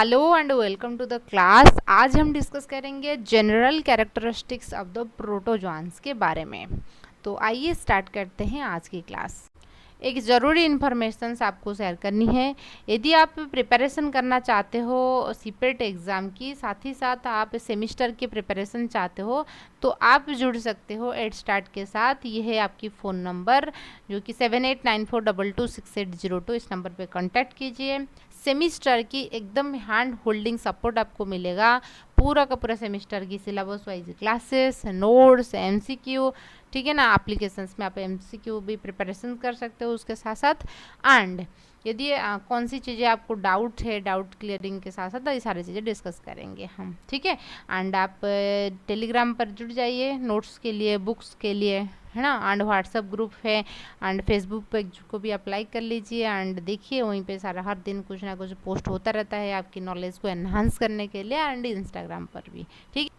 Hello and welcome to the class. आज हम discuss करेंगे general characteristics of the protozoans के बारे में। तो आइए स्टार्ट करते हैं आज की क्लास। एक ज़रूरी इन्फॉर्मेशन आपको शेयर करनी है। यदि आप प्रिपरेशन करना चाहते हो सीपेट एग्ज़ाम की, साथ ही साथ आप सेमिस्टर की प्रिपरेशन चाहते हो, तो आप जुड़ सकते हो एड स्टार्ट के साथ। ये है आपकी फ़ोन नंबर जो कि 7894226802। इस नंबर पे कांटेक्ट कीजिए। सेमिस्टर की एकदम हैंड होल्डिंग सपोर्ट आपको मिलेगा। पूरा का पूरा सेमिस्टर की syllabus wise classes, notes, MCQ, ठीक है ना। एप्लीकेशंस में आप एमसीक्यू भी प्रिपरेशन कर सकते हो उसके साथ साथ। एंड यदि कौन सी चीज़ें आपको डाउट है, डाउट क्लियरिंग के साथ साथ ये सारी चीज़ें डिस्कस करेंगे हम, ठीक है। एंड आप टेलीग्राम पर जुड़ जाइए नोट्स के लिए, बुक्स के लिए, है ना। एंड व्हाट्सअप ग्रुप है एंड फेसबुक पेज को भी आप लाइक कर लीजिए। एंड देखिए वहीं पे सारा हर दिन कुछ ना कुछ पोस्ट होता रहता है आपकी नॉलेज को एनहांस करने के लिए। एंड इंस्टाग्राम पर भी, ठीक।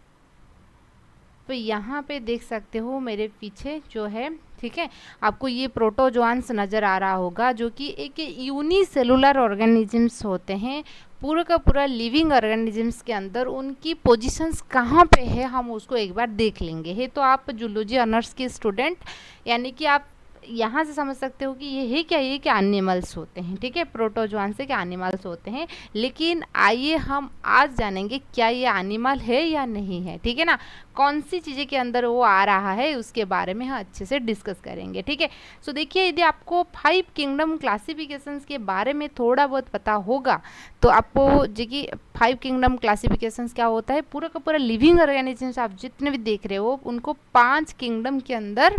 तो यहाँ पे देख सकते हो मेरे पीछे जो है, ठीक है, आपको ये प्रोटोजोआंस नज़र आ रहा होगा जो कि एक यूनिसेलुलर ऑर्गेनिजम्स होते हैं। पूरा का पूरा लिविंग ऑर्गेनिजम्स के अंदर उनकी पोजीशंस कहाँ पे है हम उसको एक बार देख लेंगे। है तो आप जूलॉजी ऑनर्स के स्टूडेंट, यानी कि आप यहाँ से समझ सकते हो कि ये है क्या, ये क्या एनिमल्स होते हैं, ठीक है। प्रोटोजोआन से क्या एनिमल्स होते हैं। लेकिन आइए हम आज जानेंगे क्या ये एनिमल है या नहीं है, ठीक है ना। कौन सी चीज़ें के अंदर वो आ रहा है उसके बारे में हम अच्छे से डिस्कस करेंगे, ठीक है। सो देखिए, यदि आपको 5 किंगडम क्लासिफिकेशंस के बारे में थोड़ा बहुत पता होगा तो आपको जो कि 5 किंगडम क्लासिफिकेशंस क्या होता है, पूरा का पूरा लिविंग ऑर्गेनिजम्स आप जितने भी देख रहे हो उनको 5 किंगडम के अंदर,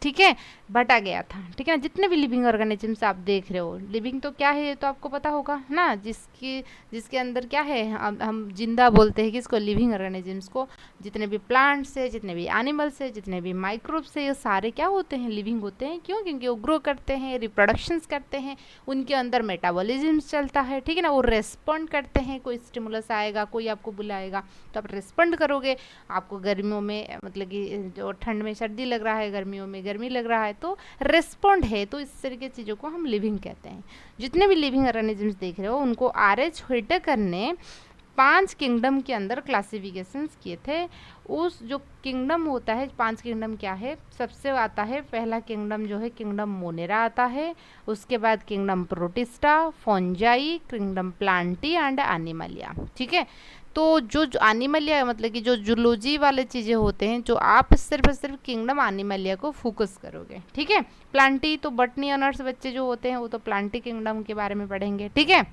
ठीक है, बटा गया था, ठीक है ना। जितने भी लिविंग ऑर्गेनिजम्स आप देख रहे हो, लिविंग तो क्या है ये तो आपको पता होगा ना, जिसके अंदर क्या है, हम जिंदा बोलते हैं किसको, लिविंग ऑर्गेनिजम्स को। जितने भी प्लांट्स है, जितने भी एनिमल्स है, जितने भी माइक्रोब्स है, ये सारे क्या होते हैं, लिविंग होते हैं। क्यों? क्योंकि वो ग्रो करते हैं, रिप्रोडक्शंस करते हैं, उनके अंदर मेटाबॉलिज्म चलता है, ठीक है ना। वो रेस्पॉन्ड करते हैं, कोई स्टिमुलस आएगा, कोई आपको बुलाएगा तो आप रेस्पॉन्ड करोगे। आपको गर्मियों में मतलब कि जो ठंड में सर्दी लग रहा है, गर्मियों में गर्मी लग रहा है, तो रेस्पॉन्ड है। तो इस तरह की चीज़ों को हम लिविंग कहते हैं। जितने भी लिविंग ऑर्गेनिजम्स देख रहे हो उनको आर.एच. व्हिटेकर ने 5 किंगडम के अंदर क्लासिफिकेशंस किए थे। उस जो किंगडम होता है, 5 किंगडम क्या है, सबसे आता है पहला किंगडम जो है किंगडम मोनेरा आता है। उसके बाद kingdom protista, fungi, kingdom Plantae and Animalia, ठीक है। तो जो एनिमलिया मतलब कि जो जूलॉजी वाले चीज़ें होते हैं, जो आप सिर्फ किंगडम एनिमलिया को फोकस करोगे, ठीक है। प्लांटी तो बटनी ऑनर्स बच्चे जो होते हैं वो तो प्लांटी किंगडम के बारे में पढ़ेंगे, ठीक है।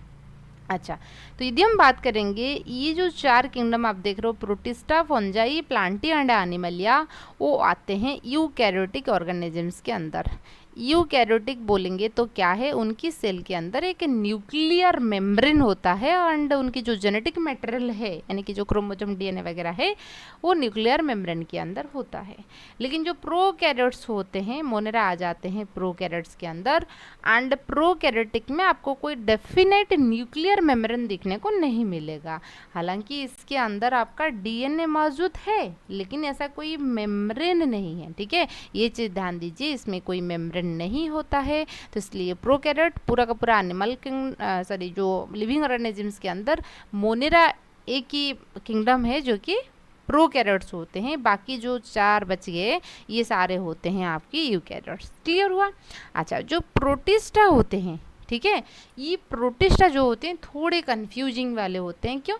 अच्छा, तो यदि हम बात करेंगे ये जो 4 किंगडम आप देख रहे हो, protista, fungi, Plantae and Animalia, वो आते हैं यूकैरियोटिक ऑर्गेनिजम्स के अंदर। यूकैरियोटिक बोलेंगे तो क्या है, उनकी सेल के अंदर एक न्यूक्लियर मेम्ब्रेन होता है एंड उनकी जो जेनेटिक मटेरियल है, यानी कि जो क्रोमोसोम डीएनए वगैरह है, वो न्यूक्लियर मेम्ब्रेन के अंदर होता है। लेकिन जो प्रोकैरियोट्स होते हैं, मोनेरा आ जाते हैं प्रोकैरियोट्स के अंदर। एंड प्रोकैरियोटिक में आपको कोई डेफिनेट न्यूक्लियर मेम्ब्रेन दिखने को नहीं मिलेगा। हालांकि इसके अंदर आपका डीएनए मौजूद है लेकिन ऐसा कोई मेम्ब्रेन नहीं है, ठीक है। ये चीज़ ध्यान दीजिए, इसमें कोई मेम्ब्रेन नहीं होता है। तो इसलिए प्रोकैरियोट पूरा का पूरा एनिमल जो लिविंग ऑर्गेनिजम्स के अंदर मोनेरा एक ही किंगडम है जो कि प्रोकैरियोट्स होते हैं। बाकी जो 4 बच गए ये सारे होते हैं आपकी यूकैरियोट्स। क्लियर हुआ? अच्छा, जो प्रोटिस्टा होते हैं, ठीक है, ये प्रोटिस्टा जो होते हैं थोड़े कंफ्यूजिंग वाले होते हैं। क्यों?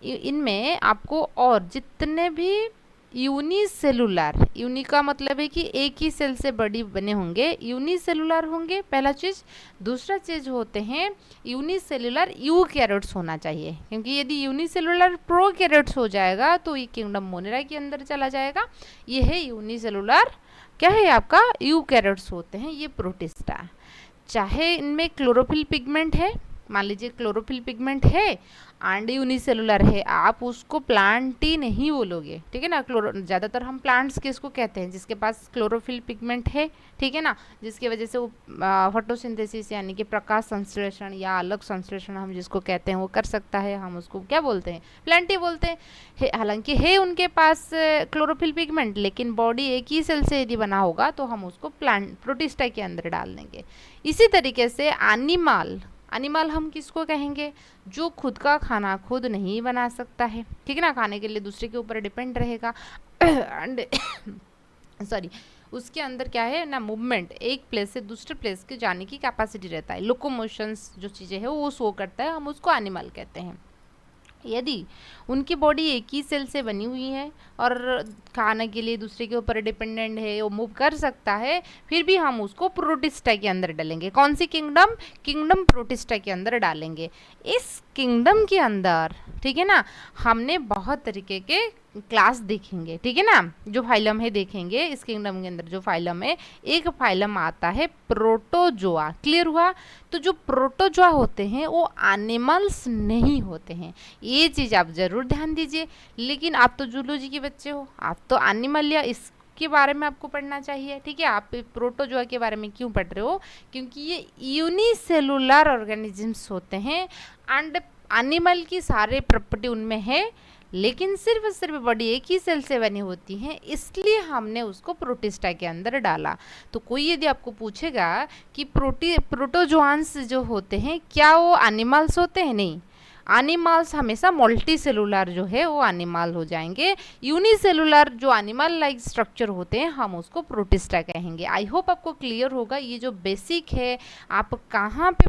इनमें आपको और जितने भी यूनिसेलुलर, यूनि का मतलब है कि एक ही सेल से बड़ी बने होंगे, यूनिसेलुलर होंगे पहला चीज़। दूसरा चीज़ होते हैं यूनिसेलुलर यूकैरियोट्स होना चाहिए, क्योंकि यदि यूनिसेलुलर प्रोकैरियोट्स हो जाएगा तो ये किंगडम मोनेरा के अंदर चला जाएगा। ये है यूनिसेलुलर, क्या है आपका, यूकैरियोट्स होते हैं ये प्रोटिस्टा। चाहे इनमें क्लोरोफिल पिगमेंट है, मान लीजिए क्लोरोफिल पिगमेंट है एंड यूनिसेलुलर है, आप उसको प्लांट ही नहीं बोलोगे, ठीक है ना। ज़्यादातर हम प्लांट्स किसको कहते हैं, जिसके पास क्लोरोफिल पिगमेंट है, ठीक है ना, जिसकी वजह से वो फोटोसिंथेसिस यानी कि प्रकाश संश्लेषण या अलग संश्लेषण हम जिसको कहते हैं वो कर सकता है, हम उसको क्या बोलते हैं, प्लांट ही बोलते हैं। हालांकि है उनके पास क्लोरोफिल पिगमेंट, लेकिन बॉडी एक ही सेल से यदि बना होगा तो हम उसको प्लांट प्रोटिस्टा के अंदर डाल देंगे। इसी तरीके से एनिमल एनिमल हम किसको कहेंगे? जो खुद का खाना खुद नहीं बना सकता है, ठीक है ना, खाने के लिए दूसरे के ऊपर डिपेंड रहेगा एंड सॉरी, उसके अंदर क्या है ना, मूवमेंट, एक प्लेस से दूसरे प्लेस के जाने की कैपेसिटी रहता है, लोकोमोशंस जो चीज़ें हैं वो शो करता है, हम उसको एनिमल कहते हैं। यदि उनकी बॉडी एक ही सेल से बनी हुई है और खाने के लिए दूसरे के ऊपर डिपेंडेंट है, वो मूव कर सकता है, फिर भी हम उसको प्रोटिस्टा के अंदर डालेंगे। कौन सी किंगडम? किंगडम प्रोटिस्टा के अंदर डालेंगे। इस किंगडम के अंदर, ठीक है ना, हमने बहुत तरीके के क्लास देखेंगे, ठीक है ना, जो फाइलम है देखेंगे। इस किंगडम के अंदर जो फाइलम है, एक फाइलम आता है प्रोटोजोआ। क्लियर हुआ? तो जो प्रोटोजोआ होते हैं वो एनिमल्स नहीं होते हैं, ये चीज़ आप ज़रूर ध्यान दीजिए। लेकिन आप तो जूलॉजी के बच्चे हो, आप तो एनिमल या इस के बारे में आपको पढ़ना चाहिए, ठीक है। आप प्रोटोजोआ के बारे में क्यों पढ़ रहे हो? क्योंकि ये यूनिसेलुलर ऑर्गेनिजम्स होते हैं एंड एनिमल की सारे प्रॉपर्टी उनमें है, लेकिन सिर्फ बॉडी एक ही सेल से बनी होती है, इसलिए हमने उसको प्रोटिस्टा के अंदर डाला। तो कोई यदि आपको पूछेगा कि प्रोटोजोआंस जो होते हैं क्या वो एनिमल्स होते हैं? नहीं, एनिमल्स हमेशा मल्टी सेलुलर जो है वो एनिमल हो जाएंगे। यूनिसेलुलर जो एनिमल लाइक स्ट्रक्चर होते हैं हम उसको प्रोटिस्टा कहेंगे। आई होप आपको क्लियर होगा। ये जो बेसिक है, आप कहाँ पे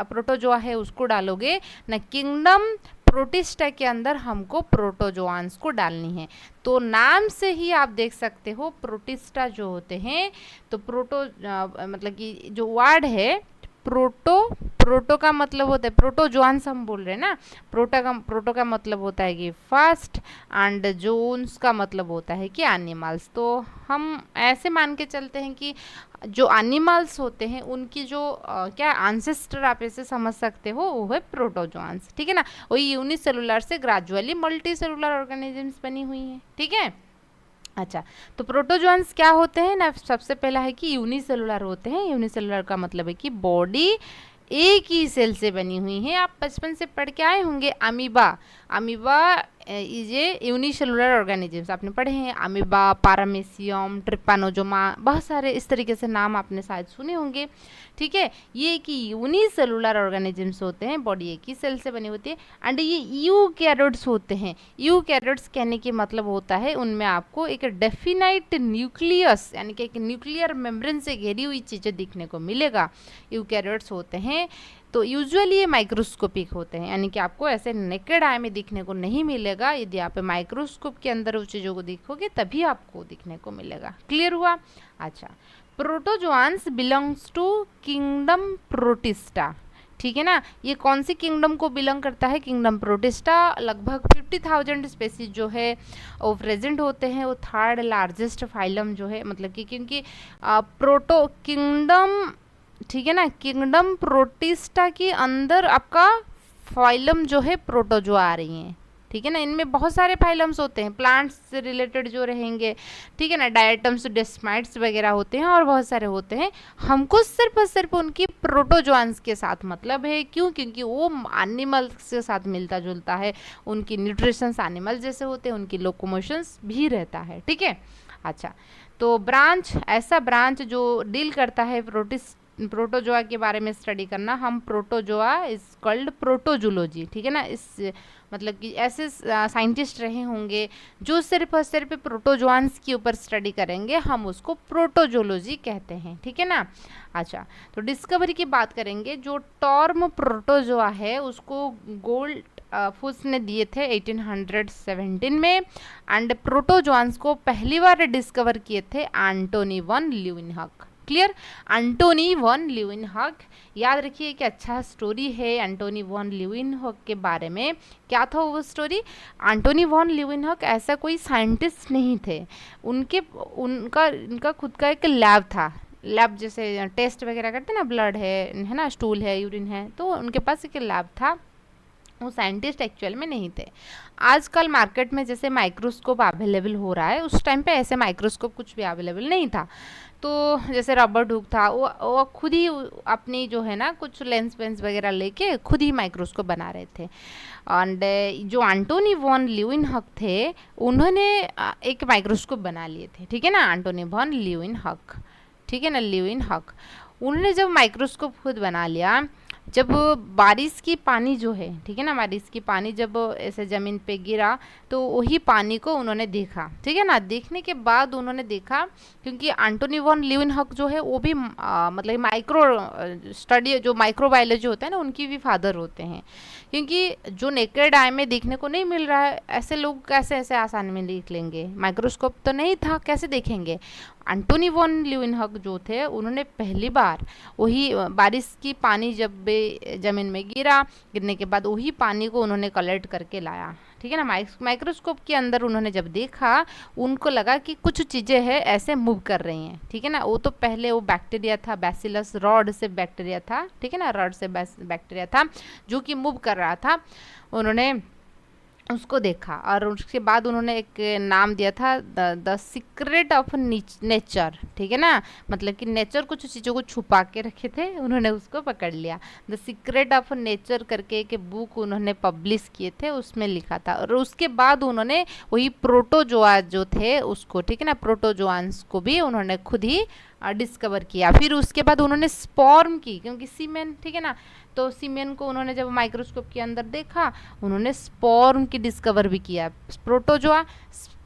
प्रोटोजोआ है उसको डालोगे ना, किंगडम प्रोटिस्टा के अंदर हमको प्रोटोजोआंस को डालनी है। तो नाम से ही आप देख सकते हो प्रोटिस्टा जो होते हैं, तो मतलब कि जो वर्ड है प्रोटो का मतलब होता है, प्रोटोजोआंस हम बोल रहे हैं ना, प्रोटो का मतलब होता है कि फर्स्ट एंड जोन्स का मतलब होता है कि एनिमल्स। तो हम ऐसे मान के चलते हैं कि जो एनिमल्स होते हैं उनकी जो क्या एंसेस्टर आप ऐसे समझ सकते हो, वो है प्रोटोजोआंस, ठीक है ना। वही यूनिसेलुलर से ग्रेजुअली मल्टी सेलुलर ऑर्गेनिजम्स बनी हुई हैं, ठीक है। अच्छा, तो प्रोटोजोआंस क्या होते हैं ना, सबसे पहला है कि यूनिसेलुलर होते हैं। यूनिसेलुलर का मतलब है कि बॉडी एक ही सेल से बनी हुई है। आप बचपन से पढ़ के आए होंगे amoeba. Amoeba is a unicellular organisms, आपने पढ़े हैं, अमीबा, पारामेसियम, ट्रिपानोजोमा, बहुत सारे इस तरीके से नाम आपने शायद सुने होंगे, ठीक है। ये कि यूनिसेलुलर ऑर्गेनिजम्स होते हैं, बॉडी एक ही सेल से बनी होती है। एंड ये यूकैरियोट्स होते हैं। यूकैरियोट्स कहने के मतलब होता है उनमें आपको एक डेफिनाइट न्यूक्लियस यानी कि एक न्यूक्लियर मेम्ब्रेन से घिरी हुई चीज़ें दिखने को मिलेगा, यूकैरियोट्स होते हैं। तो यूजुअली ये माइक्रोस्कोपिक होते हैं, यानी कि आपको ऐसे नेकेड आई में दिखने को नहीं मिलेगा। यदि आप माइक्रोस्कोप के अंदर उस चीज़ों को देखोगे तभी आपको दिखने को मिलेगा। क्लियर हुआ? अच्छा, प्रोटोजोआंस बिलोंग्स टू किंगडम प्रोटिस्टा, ठीक है ना। ये कौन सी किंगडम को बिलोंग करता है? Kingdom protista. लगभग 50,000 स्पेसीज जो है वो प्रेजेंट होते हैं। वो थर्ड लार्जेस्ट फाइलम जो है, मतलब कि क्योंकि प्रोटो किंगडम, ठीक है ना, किंगडम प्रोटिस्टा के अंदर आपका फाइलम जो है प्रोटोजोआ आ रही हैं, ठीक है ना। इनमें बहुत सारे फाइलम्स होते हैं, प्लांट्स से रिलेटेड जो रहेंगे, ठीक है ना, डायटम्स, डेस्माइट्स वगैरह होते हैं और बहुत सारे होते हैं। हमको सिर्फ और सिर्फ उनकी प्रोटोजोआंस के साथ मतलब है। क्यों? क्योंकि वो एनिमल्स के साथ मिलता जुलता है, उनकी न्यूट्रिशंस एनिमल जैसे होते हैं, उनकी लोकोमोशंस भी रहता है, ठीक है। अच्छा, तो ब्रांच, ऐसा ब्रांच जो डील करता है प्रोटोजोआ के बारे में स्टडी करना, हम प्रोटोजोआ इज कॉल्ड प्रोटोजूलॉजी, ठीक है ना। इस मतलब कि ऐसे साइंटिस्ट रहे होंगे जो सिर्फ और सिर्फ प्रोटोजोआंस के ऊपर स्टडी करेंगे, हम उसको प्रोटोजोलॉजी कहते हैं, ठीक है ना। अच्छा, तो डिस्कवरी की बात करेंगे। जो टर्म प्रोटोजोआ है उसको गोल्ड फुस ने दिए थे 1817 में। एंड प्रोटोजोआंस को पहली बार डिस्कवर किए थे Antonie van Leeuwenhoek. Clear? Antonie van Leeuwenhoek, याद रखिए कि अच्छा स्टोरी है एंटोनी वन ल्यूवेनहॉक के बारे में। क्या था वो स्टोरी? एंटोनी वन ल्यूवेनहॉक ऐसा कोई साइंटिस्ट नहीं थे, उनका खुद का एक लैब था। लैब जैसे टेस्ट वगैरह करते हैं ना, ब्लड है ना, स्टूल है, यूरिन है, तो उनके पास एक लैब था। वो साइंटिस्ट एक्चुअल में नहीं थे। आजकल मार्केट में जैसे माइक्रोस्कोप अवेलेबल हो रहा है, उस टाइम पे ऐसे माइक्रोस्कोप कुछ भी अवेलेबल नहीं था। तो जैसे रबर डुक था, वो खुद ही अपनी जो है ना कुछ लेंस वेंस वगैरह लेके खुद ही माइक्रोस्कोप बना रहे थे। एंड जो एंटोनी वन ल्यूवेनहॉक थे, उन्होंने एक माइक्रोस्कोप बना लिए थे, ठीक है ना, एंटोनी वन ल्यूवेनहॉक, ठीक है ना, ल्यूवेनहॉक। उन्होंने जब माइक्रोस्कोप खुद बना लिया जब बारिश की पानी जो है, ठीक है ना, बारिश की पानी जब ऐसे ज़मीन पे गिरा तो वही पानी को उन्होंने देखा, ठीक है ना। देखने के बाद उन्होंने देखा, क्योंकि एंटोनी वॉन ल्यूवेनहॉक जो है वो भी मतलब माइक्रो स्टडी जो माइक्रोबायोलॉजी होता है ना, उनकी भी फादर होते हैं। क्योंकि जो नेकेड आई में देखने को नहीं मिल रहा है, ऐसे लोग कैसे ऐसे आसानी में देख लेंगे, माइक्रोस्कोप तो नहीं था, कैसे देखेंगे। एंटोनी वॉन ल्यूवेनहॉक जो थे उन्होंने पहली बार वही बारिश की पानी जब भी ज़मीन में गिरा, गिरने के बाद वही पानी को उन्होंने कलेक्ट करके लाया, ठीक है ना। माइक्रोस्कोप के अंदर उन्होंने जब देखा, उनको लगा कि कुछ चीज़ें हैं ऐसे मूव कर रही हैं, ठीक है ना। वो तो पहले वो बैक्टीरिया था, बैसिलस रॉड से बैक्टीरिया था, ठीक है ना, रॉड से बैक्टीरिया था जो कि मूव कर रहा था। उन्होंने उसको देखा और उसके बाद उन्होंने एक नाम दिया था द सीक्रेट ऑफ नेचर, ठीक है ना। मतलब कि नेचर कुछ चीज़ों को छुपा के रखे थे, उन्होंने उसको पकड़ लिया। द सीक्रेट ऑफ नेचर करके एक बुक उन्होंने पब्लिश किए थे, उसमें लिखा था। और उसके बाद उन्होंने वही प्रोटोजोआ जो थे उसको, ठीक है ना, प्रोटोजोआंस को भी उन्होंने खुद ही डिस्कवर किया। फिर उसके बाद उन्होंने स्पॉर्म की, क्योंकि सीमेन, ठीक है ना, तो सीमेन को उन्होंने जब माइक्रोस्कोप के अंदर देखा, उन्होंने स्पॉर्म की डिस्कवर भी किया। प्रोटोजोआ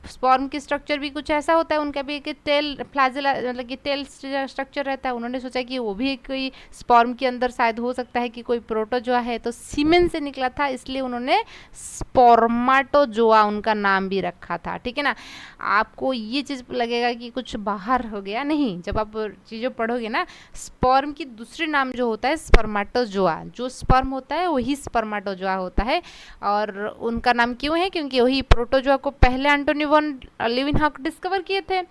स्पॉर्म की स्ट्रक्चर भी कुछ ऐसा होता है, उनका भी एक टेल फ्लैजेला मतलब कि टेल स्ट्रक्चर रहता है। उन्होंने सोचा कि वो भी कोई स्पॉर्म के अंदर शायद हो सकता है कि कोई प्रोटोजोआ है, तो सीमेन से निकला था, इसलिए उन्होंने स्पर्माटोजोआ उनका नाम भी रखा था, ठीक है ना। आपको ये चीज़ लगेगा कि कुछ बाहर हो गया, नहीं, जब आप चीज़ें पढ़ोगे ना, स्पर्म की दूसरी नाम जो होता है स्पर्माटोजोआ, जो स्पर्म होता है वही स्पर्माटोजोआ होता है। और उनका नाम क्यों है, क्योंकि वही प्रोटोजोआ को पहले एंटोनी वॉन ल्यूवेनहॉक डिस्कवर किए थे।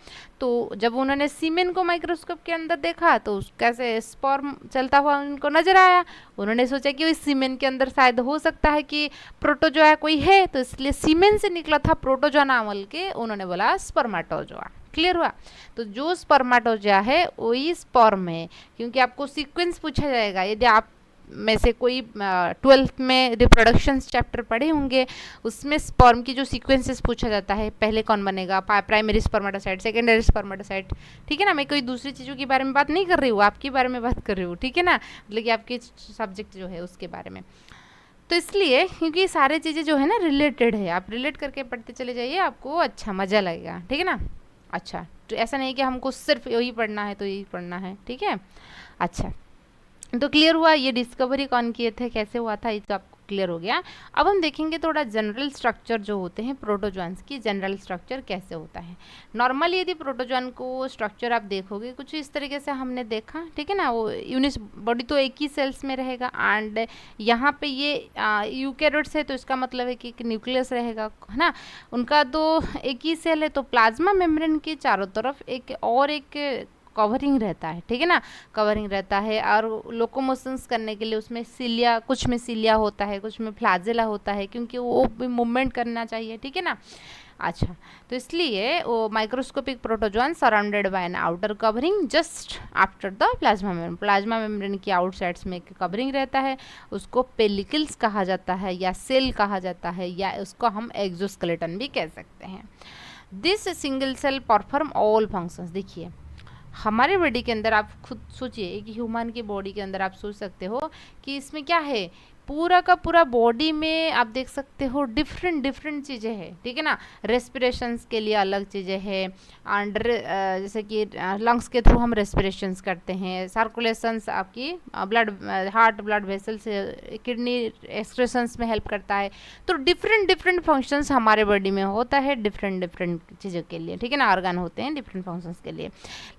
तो जब उन्होंने सीमेन को माइक्रोस्कोप के अंदर देखा तो कैसे स्पर्म चलता हुआ उनको नजर आया। उन्होंने सोचा कि इस सीमेन के अंदर शायद हो सकता है कि प्रोटोजोआ कोई है, तो इसलिए सीमेन से निकला था प्रोटोजोआ नाम के, उन्होंने बोला स्पर्माटोजोआ। क्लियर हुआ। तो जो स्पर्माटोजोआ है वही स्पर्म है, क्योंकि आपको सीक्वेंस पूछा जाएगा। यदि आप में से कोई 12th में रिप्रोडक्शन चैप्टर पढ़े होंगे, उसमें स्पर्म की जो सीक्वेंसेस पूछा जाता है, पहले कौन बनेगा, प्राइमरी स्पर्मेटोसाइट, सेकेंडरी स्पर्मेटोसाइट, ठीक है ना। मैं कोई दूसरी चीज़ों के बारे में बात नहीं कर रही हूँ, आपके बारे में बात कर रही हूँ, ठीक है ना, मतलब कि आपके सब्जेक्ट जो है उसके बारे में। तो इसलिए क्योंकि सारे चीज़ें जो है ना रिलेटेड है, आप रिलेट करके पढ़ते चले जाइए, आपको अच्छा मज़ा लगेगा, ठीक है ना। अच्छा, तो ऐसा नहीं कि हमको सिर्फ यही पढ़ना है तो यही पढ़ना है, ठीक है। अच्छा, तो क्लियर हुआ ये डिस्कवरी कौन किए थे, कैसे हुआ था, ये तो आपको क्लियर हो गया। अब हम देखेंगे थोड़ा जनरल स्ट्रक्चर जो होते हैं प्रोटोजोआंस की, जनरल स्ट्रक्चर कैसे होता है। नॉर्मली यदि प्रोटोजोआन को स्ट्रक्चर आप देखोगे कुछ इस तरीके से हमने देखा, ठीक है ना। वो यूनिट बॉडी तो एक ही सेल्स में रहेगा, एंड यहाँ पे ये यूकैरियोट्स है तो इसका मतलब है कि एक न्यूक्लियस रहेगा, है ना। उनका तो एक ही सेल है, तो प्लाज्मा मेम्ब्रेन के चारों तरफ एक कवरिंग रहता है, ठीक है ना, कवरिंग रहता है। और लोकोमोशंस करने के लिए उसमें सिलिया, कुछ में सिलिया होता है, कुछ में फ्लैजेला होता है, क्योंकि वो भी मूवमेंट करना चाहिए, ठीक है ना। अच्छा, तो इसलिए वो microscopic protozoan surrounded by an outer covering just after the plasma membrane. Plasma membrane की आउटसाइड्स में एक कवरिंग रहता है, उसको पेलिकल्स कहा जाता है, या सेल कहा जाता है, या उसको हम एक्सोस्केलेटन भी कह सकते हैं। This single cell perform all functions. देखिए हमारे बॉडी के अंदर आप खुद सोचिए, एक ह्यूमन की बॉडी के अंदर आप सोच सकते हो कि इसमें क्या है, पूरा का पूरा बॉडी में आप देख सकते हो डिफरेंट डिफरेंट चीज़ें हैं, ठीक है ना। रेस्पिरेशंस के लिए अलग चीज़ें हैं, अंडर जैसे कि लंग्स के थ्रू हम रेस्पिरेशंस करते हैं, सर्कुलेशंस आपकी blood heart blood vessels, kidney excretions में हेल्प करता है। तो डिफरेंट डिफरेंट फंक्शंस हमारे बॉडी में होता है, डिफरेंट डिफरेंट चीज़ों के लिए, ठीक है ना, ऑर्गन होते हैं डिफरेंट फंक्शंस के लिए।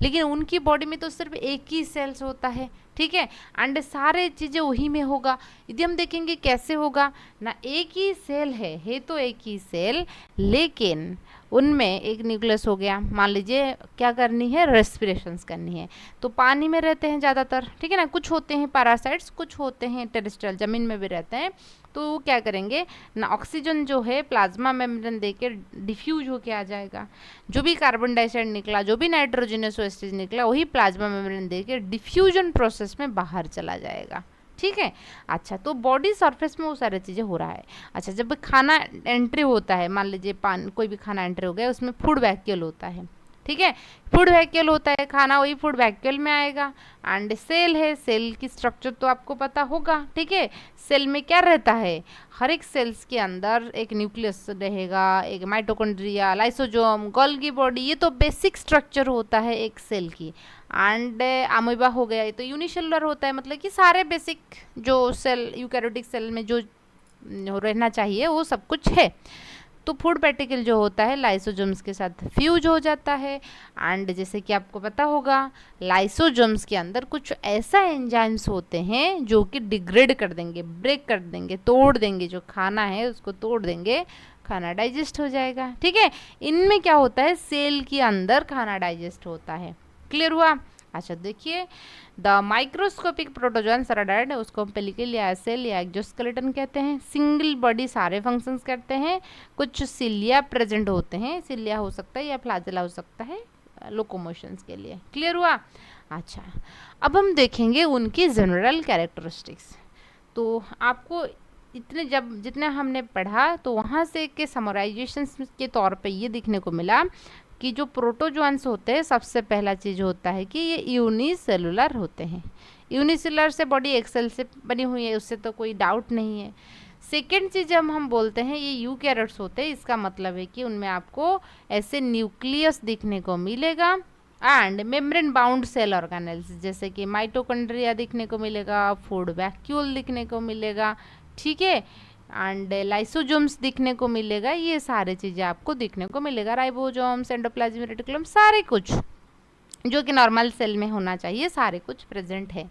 लेकिन उनकी बॉडी में तो सिर्फ एक ही सेल्स होता है, ठीक है, एंड सारे चीज़ें वही में होगा। यदि हम देखेंगे कैसे होगा ना, एक ही सेल है तो एक ही सेल, लेकिन उनमें एक न्यूक्लियस हो गया। मान लीजिए क्या करनी है, रेस्पिरेशंस करनी है, तो पानी में रहते हैं ज़्यादातर, ठीक है ना। कुछ होते हैं पैरासाइट्स, कुछ होते हैं टेरेस्ट्रियल, ज़मीन में भी रहते हैं। तो क्या करेंगे ना, ऑक्सीजन जो है प्लाज्मा मेम्ब्रेन देके डिफ्यूज होके आ जाएगा। जो भी कार्बन डाइऑक्साइड निकला, जो भी नाइट्रोजनस वेस्टेज निकला, वही प्लाज्मा मेम्ब्रेन देके डिफ्यूजन प्रोसेस में बाहर चला जाएगा, ठीक है। अच्छा, तो बॉडी सरफेस में वो सारी चीज़ें हो रहा है। अच्छा, जब खाना एंट्री होता है, मान लीजिए कोई भी खाना एंट्री हो गया, उसमें फूड वैक्यूल होता है, ठीक है। फूड वैक्यूल होता है, खाना वही फूड वैक्यूल में आएगा। एंड सेल है, सेल की स्ट्रक्चर तो आपको पता होगा, ठीक है। सेल में क्या रहता है, हर एक सेल्स के अंदर एक न्यूक्लियस रहेगा, एक माइटोकॉन्ड्रिया, लाइसोसोम, गोल्गी बॉडी, ये तो बेसिक स्ट्रक्चर होता है एक सेल की। एंड अमीबा हो गया, ये तो यूनिसेलुलर होता है, मतलब कि सारे बेसिक जो सेल यूकैरियोटिक सेल में जो रहना चाहिए वो सब कुछ है। तो फूड पार्टिकल जो होता है लाइसोजोम्स के साथ फ्यूज हो जाता है। एंड जैसे कि आपको पता होगा लाइसोजोम्स के अंदर कुछ ऐसा एंजाइम्स होते हैं जो कि डिग्रेड कर देंगे, ब्रेक कर देंगे, तोड़ देंगे, जो खाना है उसको तोड़ देंगे, खाना डाइजेस्ट हो जाएगा, ठीक है। इनमें क्या होता है, सेल के अंदर खाना डाइजेस्ट होता है। क्लियर हुआ? अच्छा देखिए, the microscopic protozoans are dead, उसको पेलिकल या सेल या एक्सोस्केलेटन कहते हैं। सिंगल बॉडी सारे फंक्शंस करते हैं। कुछ सिलिया प्रेजेंट होते हैं, सिलिया हो सकता है या फ्लैजेला हो सकता है लोकोमोशंस के लिए। क्लियर हुआ? अच्छा, अब हम देखेंगे उनकी जनरल कैरेक्टरिस्टिक्स। तो आपको जितने हमने पढ़ा तो वहाँ से के समराइजेशन के तौर पे ये दिखने को मिला कि जो प्रोटोजोन्स होते हैं, सबसे पहला चीज़ होता है कि ये यूनिसेलुलर होते हैं। यूनिसेलुलर से बॉडी एक सेल से बनी हुई है, उससे तो कोई डाउट नहीं है। सेकेंड चीज़ हम बोलते हैं ये यूकैरियोट्स होते हैं, इसका मतलब है कि उनमें आपको ऐसे न्यूक्लियस दिखने को मिलेगा and membrane bound cell organelles, जैसे कि माइटोकॉन्ड्रिया दिखने को मिलेगा, फूड वैक्यूल दिखने को मिलेगा, ठीक है, एंड लाइसोजोम्स दिखने को मिलेगा। ये सारे चीज़ें आपको दिखने को मिलेगा, राइबोसोम्स, एंडोप्लाज्मिक रेटिकुलम, सारे कुछ जो कि नॉर्मल सेल में होना चाहिए, सारे कुछ प्रेजेंट है,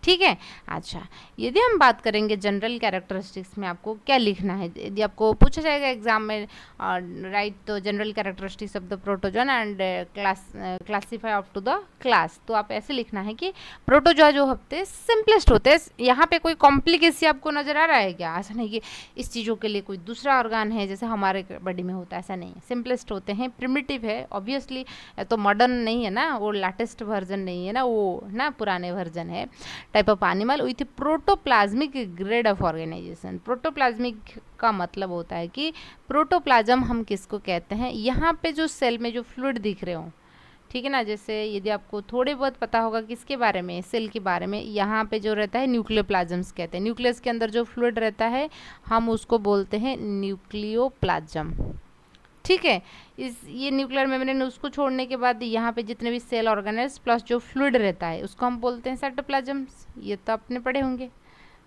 ठीक है। अच्छा, यदि हम बात करेंगे जनरल कैरेक्टरिस्टिक्स में आपको क्या लिखना है, यदि आपको पूछा जाएगा एग्जाम में राइट तो general characteristics of the protozoan and classify up to the class, तो आप ऐसे लिखना है कि प्रोटोजोआ जो होते हैं सिंपलेस्ट होते हैं। यहाँ पे कोई कॉम्प्लिकेसी आपको नजर आ रहा है क्या? ऐसा नहीं कि इस चीज़ों के लिए कोई दूसरा ऑर्गन है जैसे हमारे बॉडी में होता है, ऐसा नहीं है। सिंपलेस्ट होते हैं, प्रिमिटिव है, ऑब्वियसली तो मॉडर्न नहीं है ना, वो लेटेस्ट वर्जन नहीं है ना, वो ना पुराने वर्जन है। Type of animal with protoplasmic grade of organisation. Protoplasmic का मतलब होता है कि प्रोटोप्लाज्म हम किसको कहते हैं, यहाँ पे जो सेल में जो फ्लूइड दिख रहे हो, ठीक है ना, जैसे यदि आपको थोड़े बहुत पता होगा किसके बारे में, सेल के बारे में, यहाँ पे जो रहता है न्यूक्लियोप्लाज्म्स कहते हैं। न्यूक्लियस के अंदर जो फ्लूइड रहता है हम उसको बोलते हैं न्यूक्लियोप्लाज्म, ठीक है। ये न्यूक्लियर मेम्ब्रेन उसको छोड़ने के बाद यहाँ पे जितने भी सेल ऑर्गेनेल्स प्लस जो फ्लूइड रहता है उसको हम बोलते हैं साइटोप्लाज्म्स। ये तो आपने पढ़े होंगे,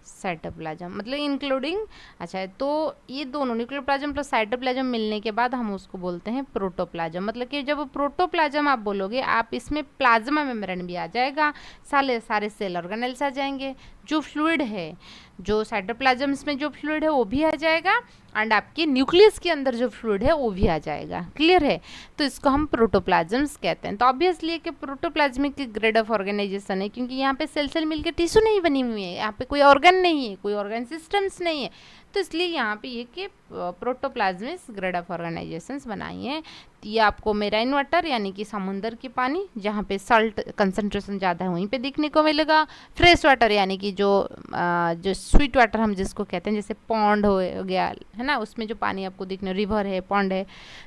साइटोप्लाज्म मतलब इंक्लूडिंग। अच्छा, तो ये दोनों न्यूक्लियोप्लाज्म प्लस साइटोप्लाज्म मिलने के बाद हम उसको बोलते हैं प्रोटोप्लाज्म। मतलब कि जब प्रोटोप्लाज्म आप बोलोगे, आप इसमें प्लाज्मा मेम्ब्रेन भी आ जाएगा, सारे सेल ऑर्गेनेल्स आ जाएंगे, जो फ्लूइड है, जो साइटोप्लाज्म्स में जो फ्लूइड है वो भी आ जाएगा, एंड आपके न्यूक्लियस के अंदर जो फ्लूइड है वो भी आ जाएगा। क्लियर है? तो इसको हम प्रोटोप्लाज्म्स कहते हैं। तो ऑब्वियसली कि प्रोटोप्लाज्मिक ग्रेड ऑफ ऑर्गेनाइजेशन है, क्योंकि यहाँ पे सेल मिलकर टिश्यू नहीं बनी हुई है, यहाँ पे कोई ऑर्गन नहीं है, कोई ऑर्गन सिस्टम्स नहीं है, तो इसलिए यहाँ पे ये कि प्रोटोप्लाज्मिक ग्रेड ऑफ ऑर्गेनाइजेशंस बनाई हैं। ये आपको मेराइन वाटर यानी कि समुंदर की पानी जहाँ पे सॉल्ट कंसंट्रेशन ज़्यादा है वहीं पे दिखने को मिलेगा। फ्रेश वाटर यानी कि जो स्वीट वाटर हम जिसको कहते हैं, जैसे पॉन्ड हो गया है ना, उसमें जो पानी आपको दिखने, रिवर है, पॉन्ड है,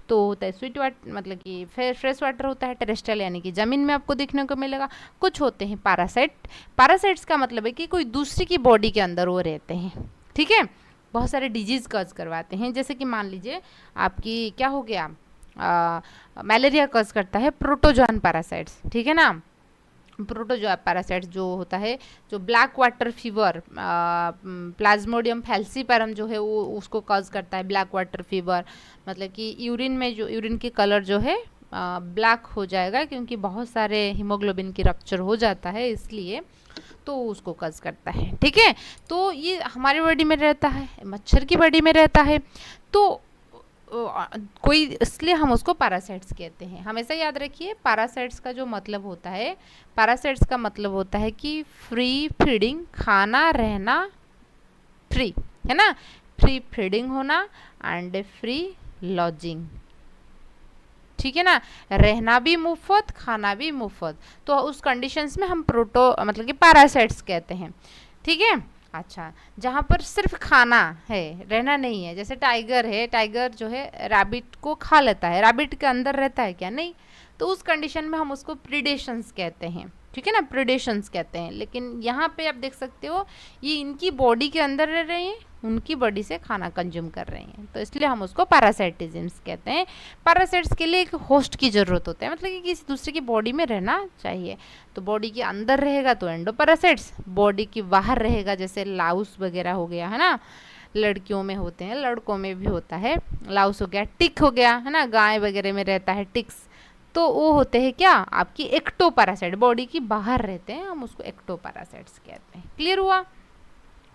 तो होता है स्वीट वाटर, मतलब कि फ्रेश वाटर होता है। टेरेस्ट्रियल यानी कि ज़मीन में आपको दिखने को मिलेगा। कुछ होते हैं पैरासाइट्स का मतलब है कि कोई दूसरी की बॉडी के अंदर वो रहते हैं, ठीक है, बहुत सारे डिजीज़ कॉज करवाते हैं। जैसे कि मान लीजिए आपकी क्या हो गया, मलेरिया कॉज करता है प्रोटोजोआन पैरासाइट्स, ठीक है ना। प्रोटोजोआ पैरासाइट्स जो होता है, जो black water fever, Plasmodium falciparum जो है वो उसको कॉज करता है ब्लैक वाटर फीवर। मतलब कि यूरिन में जो यूरिन की कलर जो है ब्लैक हो जाएगा, क्योंकि बहुत सारे हीमोग्लोबिन की रप्चर हो जाता है, इसलिए तो उसको कॉज करता है, ठीक है। तो ये हमारी बॉडी में रहता है, मच्छर की बॉडी में रहता है, तो कोई, इसलिए हम उसको पैरासाइट्स कहते हैं। हमेशा याद रखिए पैरासाइट्स का जो मतलब होता है, पैरासाइट्स का मतलब होता है कि फ्री फीडिंग, खाना रहना फ्री, है ना, फ्री फीडिंग होना एंड फ्री लॉजिंग, ठीक है ना, रहना भी मुफ्त, खाना भी मुफ्त, तो उस कंडीशंस में हम मतलब कि पैरासाइट्स कहते हैं, ठीक है। अच्छा, जहाँ पर सिर्फ खाना है, रहना नहीं है, जैसे टाइगर है, टाइगर जो है रैबिट को खा लेता है, रैबिट के अंदर रहता है क्या? नहीं, तो उस कंडीशन में हम उसको प्रीडेशंस कहते हैं, ठीक है ना, प्रीडेशंस कहते हैं। लेकिन यहाँ पे आप देख सकते हो ये इनकी बॉडी के अंदर रह रहे हैं, उनकी बॉडी से खाना कंज्यूम कर रहे हैं, तो इसलिए हम उसको पैरासाइटिज्म्स कहते हैं। पैरासाइट्स के लिए एक होस्ट की ज़रूरत होता है, मतलब कि किसी दूसरे की बॉडी में रहना चाहिए। तो बॉडी के अंदर रहेगा तो एंडोपैरासाइट्स, बॉडी के बाहर रहेगा जैसे लाउस वगैरह हो गया, है ना, लड़कियों में होते हैं, लड़कों में भी होता है, लाउस हो गया, टिक हो गया, है ना, गाय वगैरह में रहता है टिक्स, तो वो होते हैं क्या, आपकी एक्टोपैरासाइट, बॉडी की बाहर रहते हैं, हम उसको एक्टोपैरासाइट्स कहते हैं। क्लियर हुआ?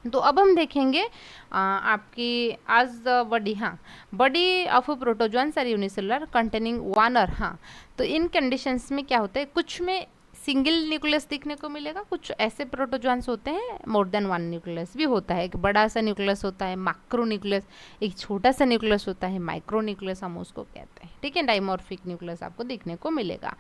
तो अब हम देखेंगे आपकी आज द बॉडी, हाँ, body of protozoans are unicellular containing one or, हाँ, तो इन कंडीशंस में क्या होता है, कुछ में सिंगल न्यूक्लियस दिखने को मिलेगा, कुछ ऐसे प्रोटोजोन्स होते हैं मोर देन वन न्यूक्लियस भी होता है, एक बड़ा सा न्यूक्लियस होता है मैक्रो न्यूक्लियस, एक छोटा सा न्यूक्लियस होता है माइक्रो न्यूक्लियस, हम उसको कहते हैं, ठीक है, डाइमॉर्फिक न्यूक्लियस आपको देखने को मिलेगा।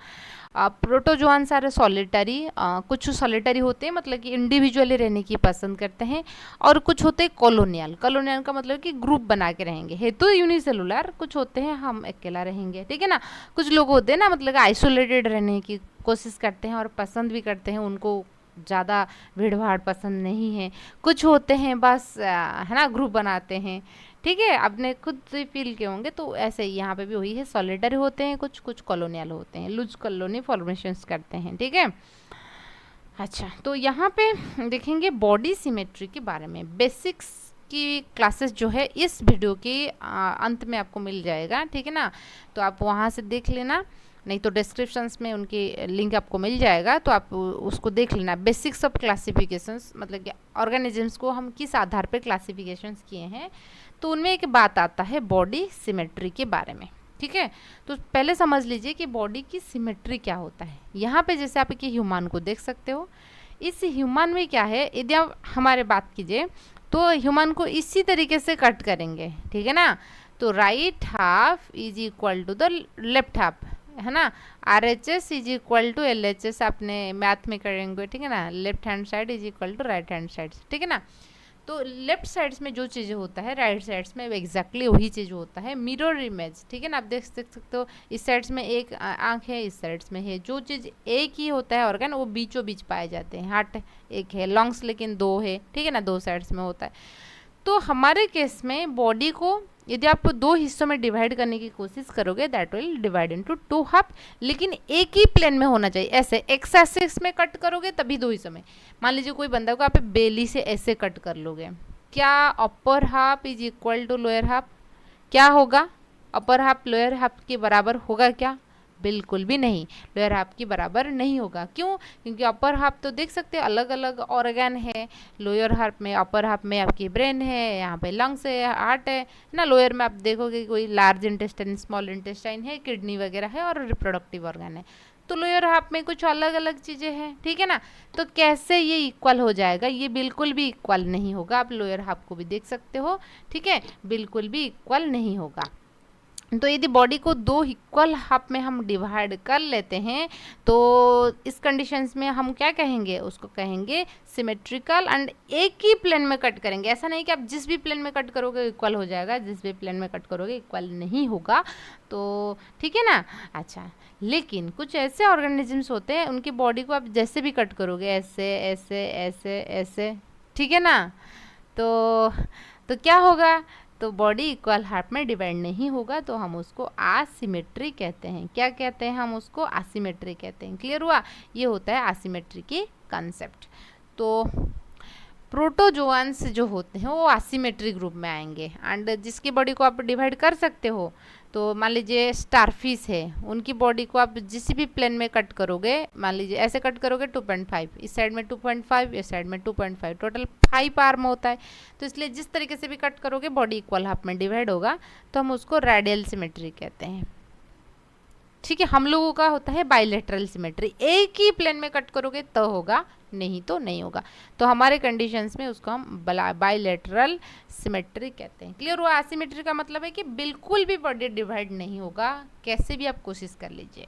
प्रोटोजोन्स आर सॉलिटरी, कुछ सॉलिटरी होते हैं, मतलब कि इंडिविजुअली रहने की पसंद करते हैं, और कुछ होते हैं कॉलोनियल, कॉलोनियल का मतलब कि ग्रुप बना के रहेंगे, है तो यूनिसेलुलर, कुछ होते हैं हम अकेला रहेंगे, ठीक है ना, कुछ लोग होते हैं ना, मतलब आइसोलेटेड रहने की कोशिश करते हैं और पसंद भी करते हैं, उनको ज़्यादा भीड़ भाड़ पसंद नहीं है, कुछ होते हैं बस है ना ग्रुप बनाते हैं, ठीक है, आपने खुद से फील किए होंगे, तो ऐसे ही यहाँ पे भी वही है, सॉलिटरी होते हैं कुछ, कुछ कॉलोनियल होते हैं, लूज कॉलोनी फॉर्मेशंस करते हैं, ठीक है। अच्छा, तो यहाँ पे देखेंगे बॉडी सिमेट्री के बारे में, बेसिक्स की क्लासेस जो है इस वीडियो के अंत में आपको मिल जाएगा, ठीक है ना, तो आप वहाँ से देख लेना, नहीं तो डिस्क्रिप्शंस में उनकी लिंक आपको मिल जाएगा, तो आप उसको देख लेना। बेसिक्स ऑफ क्लासिफिकेशंस, मतलब कि ऑर्गेनिजम्स को हम किस आधार पर क्लासिफिकेशंस किए हैं, तो उनमें एक बात आता है बॉडी सिमेट्री के बारे में, ठीक है। तो पहले समझ लीजिए कि बॉडी की सिमेट्री क्या होता है। यहाँ पे जैसे आप एक ह्यूमन को देख सकते हो, इस ह्यूमन में क्या है, यदि आप हमारे बात कीजिए तो ह्यूमन को इसी तरीके से कट करेंगे, ठीक है ना, तो right half is equal to the left half, है ना, RHS is equal to LHS, आपने मैथ में करेंगे, ठीक है ना, left hand side is equal to right hand side, ठीक है ना। तो लेफ्ट साइड्स में जो चीज़ें होता है राइट साइड्स में एग्जैक्टली वही चीज़ होता है, मिरर इमेज, ठीक है ना, आप देख सकते हो इस साइड्स में एक आँख है, इस साइड्स में है, जो चीज़ एक ही होता है ऑर्गन वो बीचों बीच पाए जाते हैं, हार्ट एक है, लंग्स लेकिन दो है, ठीक है ना, दो साइड्स में होता है। तो हमारे केस में बॉडी को यदि आप दो हिस्सों में डिवाइड करने की कोशिश करोगे that will divide into two half, लेकिन एक ही प्लेन में होना चाहिए, ऐसे एक्स एक्सिस में कट करोगे तभी दो हिस्सों में। मान लीजिए कोई बंदा को आप बेली से ऐसे कट कर लोगे, क्या upper half is equal to lower half, क्या होगा, अपर हाफ लोअर हाफ के बराबर होगा क्या, बिल्कुल भी नहीं, लोअर हाफ की बराबर नहीं होगा। क्यों? क्योंकि अपर हाफ तो देख सकते हैं अलग अलग ऑर्गन है, लोअर हाफ में, अपर हाफ में आपकी ब्रेन है, यहाँ पे लंग्स है, हार्ट है ना, लोअर में आप देखोगे कोई लार्ज इंटेस्टाइन, स्मॉल इंटेस्टाइन है, किडनी वगैरह है और रिप्रोडक्टिव ऑर्गन है, तो लोअर हाफ में कुछ अलग अलग चीज़ें हैं, ठीक है ना। तो कैसे ये इक्वल हो जाएगा, ये बिल्कुल भी इक्वल नहीं होगा, आप लोअर हाफ को भी देख सकते हो, ठीक है, बिल्कुल भी इक्वल नहीं होगा। तो यदि बॉडी को दो इक्वल हाफ में हम डिवाइड कर लेते हैं तो इस कंडीशंस में हम क्या कहेंगे, उसको कहेंगे सिमेट्रिकल, एंड एक ही प्लेन में कट करेंगे। ऐसा नहीं कि आप जिस भी प्लेन में कट करोगे इक्वल हो जाएगा, जिस भी प्लेन में कट करोगे इक्वल नहीं होगा, तो ठीक है ना। अच्छा, लेकिन कुछ ऐसे ऑर्गेनिजम्स होते हैं उनकी बॉडी को आप जैसे भी कट करोगे, ऐसे ऐसे ऐसे ऐसे, ठीक है ना, तो क्या होगा, तो बॉडी इक्वल हाफ में डिवाइड नहीं होगा, तो हम उसको आसिमेट्री कहते हैं। क्या कहते हैं, हम उसको आसिमेट्री कहते हैं। क्लियर हुआ, ये होता है आसिमेट्री की कंसेप्ट। तो प्रोटोजोअन्स जो होते हैं वो आसिमेट्री ग्रुप में आएंगे, एंड जिसकी बॉडी को आप डिवाइड कर सकते हो, तो मान लीजिए स्टारफिश है, उनकी बॉडी को आप जिस भी प्लेन में कट करोगे, मान लीजिए ऐसे कट करोगे 2.5, इस साइड में 2.5, इस साइड में 2.5, टोटल 5 आर्म होता है, तो इसलिए जिस तरीके से भी कट करोगे बॉडी इक्वल हाफ में डिवाइड होगा, तो हम उसको रेडियल सिमेट्री कहते हैं। ठीक है, हम लोगों का होता है बाइलेटरल सिमेट्री, एक ही प्लेन में कट करोगे तो होगा, नहीं तो नहीं होगा, तो हमारे कंडीशंस में उसको हम बाइलेटरल सिमेट्री कहते हैं। क्लियर हुआ, एसिमेट्री का मतलब है कि बिल्कुल भी बॉडी डिवाइड नहीं होगा, कैसे भी आप कोशिश कर लीजिए,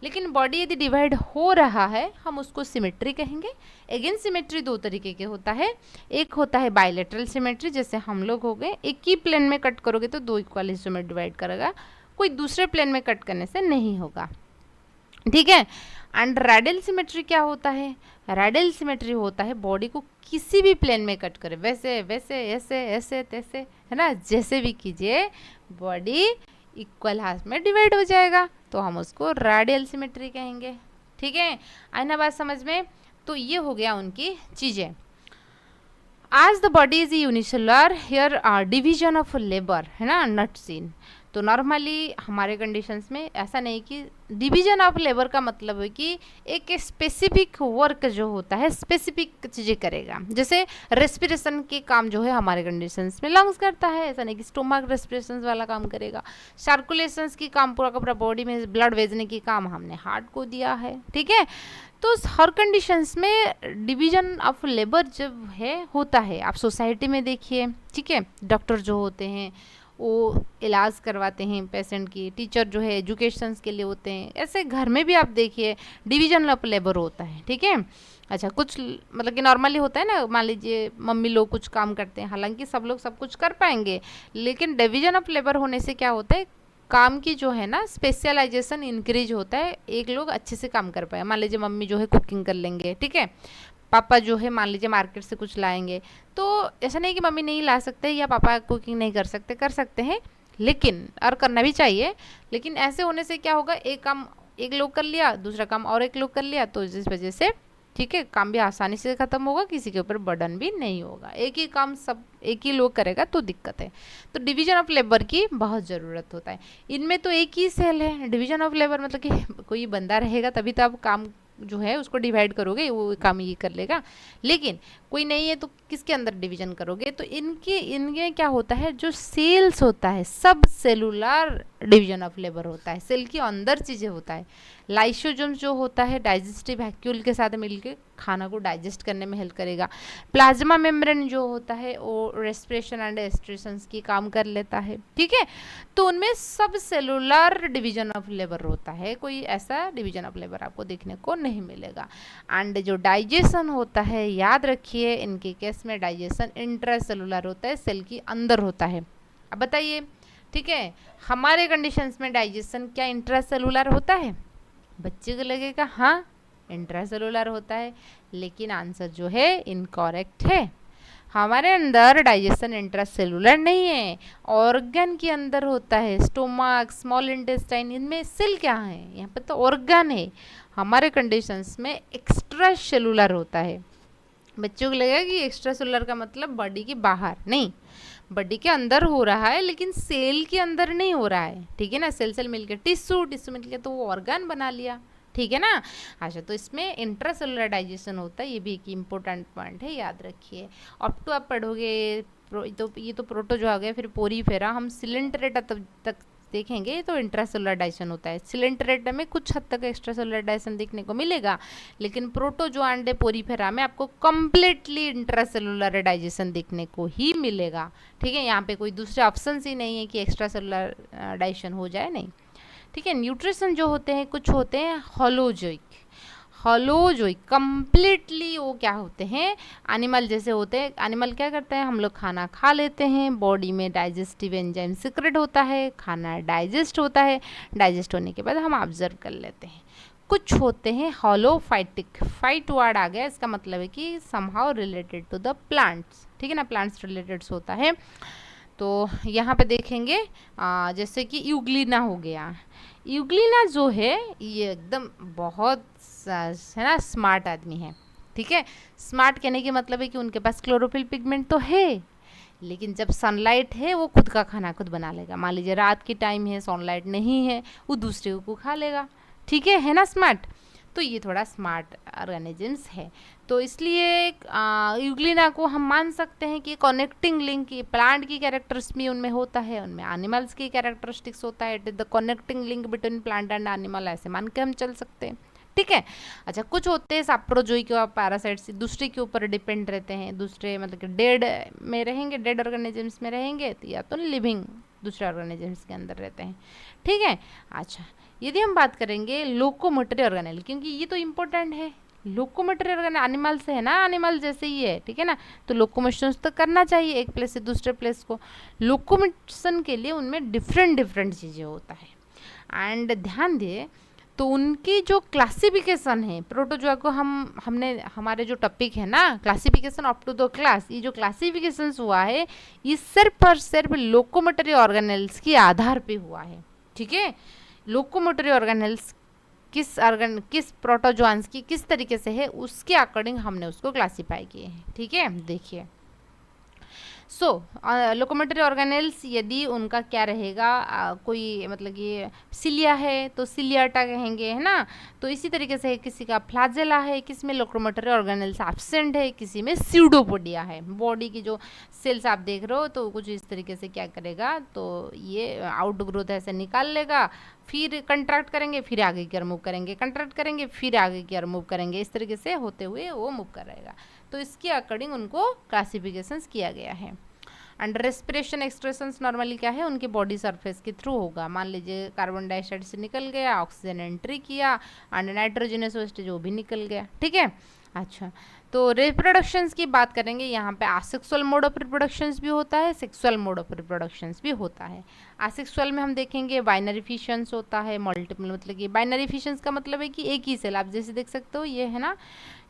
लेकिन बॉडी यदि डिवाइड हो रहा है हम उसको सिमेट्री कहेंगे। अगेन सिमेट्री दो तरीके के होता है, एक होता है बाइलेटरल सिमेट्री, जैसे हम लोग हो गए, एक ही प्लेन में कट करोगे तो दो इक्वल हिस्सों में डिवाइड करेगा, कोई दूसरे प्लेन में कट करने से नहीं होगा। ठीक है। एंड रेडियल सिमेट्री क्या होता है? रेडियल सिमेट्री होता है बॉडी को किसी भी प्लेन में कट करे, वैसे वैसे ऐसे ऐसे तैसे, है ना, जैसे भी कीजिए बॉडी इक्वल हाफ में डिवाइड हो जाएगा, तो हम उसको रेडियल सिमेट्री कहेंगे। ठीक है, आई ना बात समझ में? तो ये हो गया उनकी चीज़ें। आज the body is unicellular, here division of labour, है ना, नॉट सीन। तो नॉर्मली हमारे कंडीशंस में ऐसा नहीं कि डिवीजन ऑफ लेबर का मतलब है कि एक स्पेसिफिक वर्क जो होता है स्पेसिफिक चीज़ें करेगा। जैसे रेस्पिरेशन के काम जो है हमारे कंडीशंस में लंग्स करता है, ऐसा नहीं कि स्टोमक रेस्पिरेशन वाला काम करेगा। सर्कुलेशंस की काम पूरा का पूरा बॉडी में ब्लड भेजने की काम हमने हार्ट को दिया है। ठीक है, तो हर कंडीशंस में डिवीजन ऑफ लेबर जब है होता है। आप सोसाइटी में देखिए, ठीक है, डॉक्टर जो होते हैं वो इलाज करवाते हैं पेशेंट की, टीचर जो है एजुकेशंस के लिए होते हैं, ऐसे घर में भी आप देखिए डिवीजन ऑफ लेबर होता है। ठीक है, अच्छा, कुछ मतलब कि नॉर्मली होता है ना, मान लीजिए मम्मी लोग कुछ काम करते हैं, हालांकि सब लोग सब कुछ कर पाएंगे, लेकिन डिवीजन ऑफ लेबर होने से क्या होता है, काम की जो है ना स्पेशलाइजेशन इंक्रीज होता है, एक लोग अच्छे से काम कर पाए। मान लीजिए मम्मी जो है कुकिंग कर लेंगे, ठीक है, पापा जो है मान लीजिए मार्केट से कुछ लाएंगे, तो ऐसा नहीं कि मम्मी नहीं ला सकते या पापा कुकिंग नहीं कर सकते हैं, लेकिन और करना भी चाहिए। लेकिन ऐसे होने से क्या होगा, एक काम एक लोग कर लिया, दूसरा काम और एक लोग कर लिया, तो इस वजह से ठीक है काम भी आसानी से ख़त्म होगा, किसी के ऊपर बर्डन भी नहीं होगा। एक ही काम सब एक ही लोग करेगा तो दिक्कत है। तो डिवीजन ऑफ लेबर की बहुत ज़रूरत होता है। इनमें तो एक ही सेल है, डिवीजन ऑफ लेबर मतलब कि कोई बंदा रहेगा तभी तो आप काम जो है उसको डिवाइड करोगे, वो काम ये कर लेगा, लेकिन कोई नहीं है तो किसके अंदर डिवीजन करोगे? तो इनके क्या होता है, जो सेल्स होता है सब सेलुलर डिवीजन ऑफ लेबर होता है, सेल के अंदर चीज़ें होता है। लाइसोजोम जो होता है डाइजेस्टिव वैक्यूल के साथ मिलकर खाना को डाइजेस्ट करने में हेल्प करेगा। प्लाज्मा मेम्ब्रेन जो होता है वो रेस्पिरेशन एंड एक्सक्रीशंस की काम कर लेता है। ठीक है, तो उनमें सब सेलुलर डिवीजन ऑफ लेबर होता है, कोई ऐसा डिवीजन ऑफ लेबर आपको देखने को नहीं मिलेगा। एंड जो डाइजेशन होता है, याद रखिए इनके केस में डाइजेशन इंट्रासेलुलर होता है, सेल के अंदर होता है। अब बताइए, ठीक है, हमारे कंडीशंस में डाइजेशन क्या इंट्रासेलुलर होता है? बच्चे को लगेगा हाँ इंट्रासेलुलर होता है, लेकिन आंसर जो है इनकरेक्ट है। हमारे अंदर डाइजेशन इंट्रासेलुलर नहीं है, ऑर्गन के अंदर होता है, स्टोमक, स्मॉल इंटेस्टाइन, इनमें सेल क्या है, यहाँ पे तो ऑर्गन है। हमारे कंडीशंस में एक्स्ट्रा सेलुलर होता है। बच्चों को लगेगा कि एक्स्ट्रा सेलुलर का मतलब बॉडी के बाहर, नहीं, बॉडी के अंदर हो रहा है, लेकिन सेल के अंदर नहीं हो रहा है। ठीक है ना, सेल मिलकर टिश्यू मिलकर तो वो ऑर्गन बना लिया। ठीक है ना। अच्छा, तो इसमें इंट्रासेलुलर डाइजेशन होता है, ये भी एक इम्पोर्टेंट पॉइंट है, याद रखिए। अब तो आप पढ़ोगे तो ये तो प्रोटो जो आ गया, फिर पोरीफेरा, हम सिलेंट्रेटा तक देखेंगे तो इंट्रासेलुलर डाइजेशन होता है। सिलेंट्रेटा में कुछ हद तक एक्स्ट्रासेलुलर डाइजेशन देखने को मिलेगा, लेकिन प्रोटो जो अंडे पोरीफेरा में आपको कम्प्लीटली इंट्रासेलुलर डाइजेशन देखने को ही मिलेगा। ठीक है, यहाँ पे कोई दूसरे ऑप्शन ही नहीं है कि एक्स्ट्रासेलुलर डाइजेशन हो जाए, नहीं। ठीक है, न्यूट्रिशन जो होते हैं कुछ होते हैं होलोजोइक कंप्लीटली वो क्या होते हैं, एनिमल जैसे होते हैं। एनिमल क्या करते हैं, हम लोग खाना खा लेते हैं, बॉडी में डाइजेस्टिव एंजाइम सिक्रेट होता है, खाना डाइजेस्ट होता है, डाइजेस्ट होने के बाद हम ऑब्जर्व कर लेते हैं। कुछ होते हैं होलोफाइटिक, फाइट वर्ड आ गया, इसका मतलब है कि somehow related to the plants. ठीक है ना, प्लांट्स रिलेटेड होता है। तो यहाँ पे देखेंगे जैसे कि यूग्लिना हो गया। यूग्लिना जो है ये एकदम बहुत है ना स्मार्ट आदमी है। ठीक है, स्मार्ट कहने की मतलब है कि उनके पास क्लोरोफिल पिगमेंट तो है, लेकिन जब सनलाइट है वो खुद का खाना खुद बना लेगा। मान लीजिए रात की टाइम है, सनलाइट नहीं है, वो दूसरे को खा लेगा। ठीक है ना स्मार्ट। तो ये थोड़ा स्मार्ट ऑर्गेनिजम्स है, तो इसलिए यूग्लिना को हम मान सकते हैं कि कनेक्टिंग लिंक प्लांट की कैरेक्टर्स भी उनमें होता है, उनमें एनिमल्स की कैरेक्टरिस्टिक्स होता है। It is the connecting link between plant and animal, ऐसे मान के हम चल सकते हैं। ठीक है, अच्छा, कुछ होते हैं साप्रोजोइक और पैरासाइट्स, दूसरे के ऊपर डिपेंड रहते हैं, दूसरे मतलब कि डेड में रहेंगे, डेड ऑर्गेनिजम्स में रहेंगे, तो या तो लिविंग दूसरे ऑर्गेनिजम्स के अंदर रहते हैं। ठीक है, अच्छा, यदि हम बात करेंगे लोकोमोटरी ऑर्गेनेल, क्योंकि ये तो इम्पोर्टेंट है, लोकोमोटरी ऑर्गेनेल एनिमल से है ना, एनिमल जैसे ही है। ठीक है ना, तो लोकोमोशन तो करना चाहिए एक प्लेस से दूसरे प्लेस को। लोकोमोशन के लिए उनमें डिफरेंट चीज़ें होता है। एंड ध्यान दिए, तो उनकी जो क्लासिफिकेशन है प्रोटोजोआ को हमने हमारे जो टॉपिक है ना classification up to the class, ये जो क्लासिफिकेशन हुआ है ये सिर्फ और सिर्फ लोकोमोटरी ऑर्गेनेल्स के आधार पे हुआ है। ठीक है, लोकोमोटरी ऑर्गेनेल्स किस प्रोटोजोआंस की किस तरीके से है उसके अकॉर्डिंग हमने उसको क्लासीफाई किए हैं। ठीक है, देखिए सो लोकोमोटरी ऑर्गेनेल्स यदि उनका क्या रहेगा, कोई मतलब कि सिलिया है तो सिलियाटा कहेंगे, है ना। तो इसी तरीके से किसी का फ्लाजेला है, किसी में लोकोमोटरी ऑर्गेनेल्स एब्सेंट है, किसी में स्यूडोपोडिया है। बॉडी की जो सेल्स आप देख रहे हो तो कुछ इस तरीके से क्या करेगा, तो ये आउट ग्रोथ ऐसे निकाल लेगा, फिर कंट्रैक्ट करेंगे, फिर आगे की ओर मूव करेंगे, कंट्रैक्ट करेंगे, फिर आगे की ओर मूव करेंगे, इस तरीके से होते हुए वो मूव कर रहेगा। तो इसके अकॉर्डिंग उनको क्लासिफिकेशंस किया गया है। एंड रेस्पिरेशन एक्सक्रेशंस नॉर्मली क्या है, उनके बॉडी सरफेस के थ्रू होगा। मान लीजिए कार्बन डाइऑक्साइड से निकल गया, ऑक्सीजन एंट्री किया एंड नाइट्रोजनस वेस्ट जो भी निकल गया। ठीक है, अच्छा तो रिप्रोडक्शंस की बात करेंगे, यहाँ पे आसेक्सुअल मोड ऑफ रिप्रोडक्शंस भी होता है, सेक्सुअल मोड ऑफ रिप्रोडक्शंस भी होता है। आसेक्सुअल में हम देखेंगे बाइनरी फिशंस होता है, मल्टीपल मतलब कि बाइनरी फिशंस का मतलब है कि एक ही सेल, आप जैसे देख सकते हो ये है ना,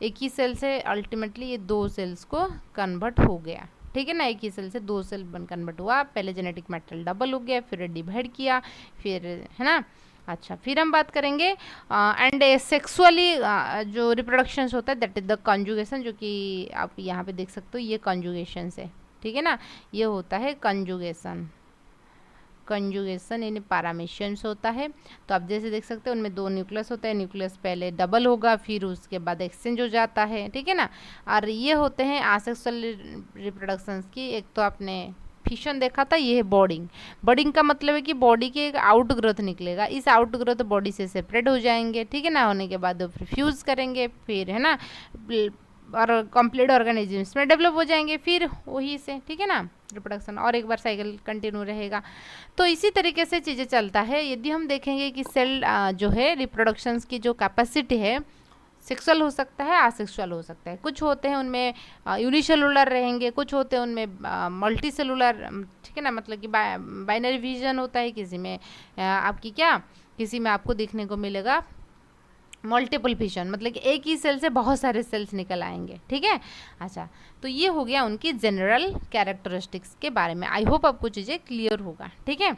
एक ही सेल से अल्टीमेटली ये दो सेल्स को कन्वर्ट हो गया। ठीक है ना, एक ही सेल से दो सेल बन कन्वर्ट हुआ, पहले जेनेटिक मैटेरियल डबल हो गया, फिर डिवाइड किया, फिर है ना। अच्छा फिर हम बात करेंगे एंड सेक्सुअली जो रिप्रोडक्शंस होता है दैट इज द कंजुगेशन, जो कि आप यहाँ पे देख सकते हो ये कंजुगेशन है। ठीक है ना, ये होता है कंजुगेशन, कंजुगेशन इन पैरामीशियंस होता है। तो आप जैसे देख सकते हैं उनमें दो न्यूक्लियस होता है, न्यूक्लियस पहले डबल होगा फिर उसके बाद एक्सचेंज हो जाता है। ठीक है ना, और ये होते हैं आसेक्सुअल रिप्रोडक्शंस की। एक तो आपने फिशन देखा था, ये है बॉडिंग। बॉडिंग का मतलब है कि बॉडी के एक आउट ग्रोथ निकलेगा, इस आउट ग्रोथ बॉडी से सेपरेट हो जाएंगे। ठीक है ना, होने के बाद फिर फ्यूज करेंगे, फिर है ना और कंप्लीट ऑर्गेनिजम्स में डेवलप हो जाएंगे, फिर वही से। ठीक है ना, रिप्रोडक्शन और एक बार साइकिल कंटिन्यू रहेगा। तो इसी तरीके से चीज़ें चलता है। यदि हम देखेंगे कि सेल जो है रिप्रोडक्शंस की जो कैपेसिटी है सेक्सुअल हो सकता है, असेक्सुअल हो सकता है। कुछ होते हैं उनमें यूनिसेलुलर रहेंगे, कुछ होते हैं उनमें मल्टी सेलुलर। ठीक है ना, मतलब कि बाइनरी विजन होता है, किसी में आपकी क्या, किसी में आपको देखने को मिलेगा मल्टीपल फिशन, मतलब कि एक ही सेल से बहुत सारे सेल्स निकल आएंगे। ठीक है, अच्छा तो ये हो गया उनकी जनरल कैरेक्टरिस्टिक्स के बारे में। आई होप आपको चीज़ें क्लियर होगा। ठीक है,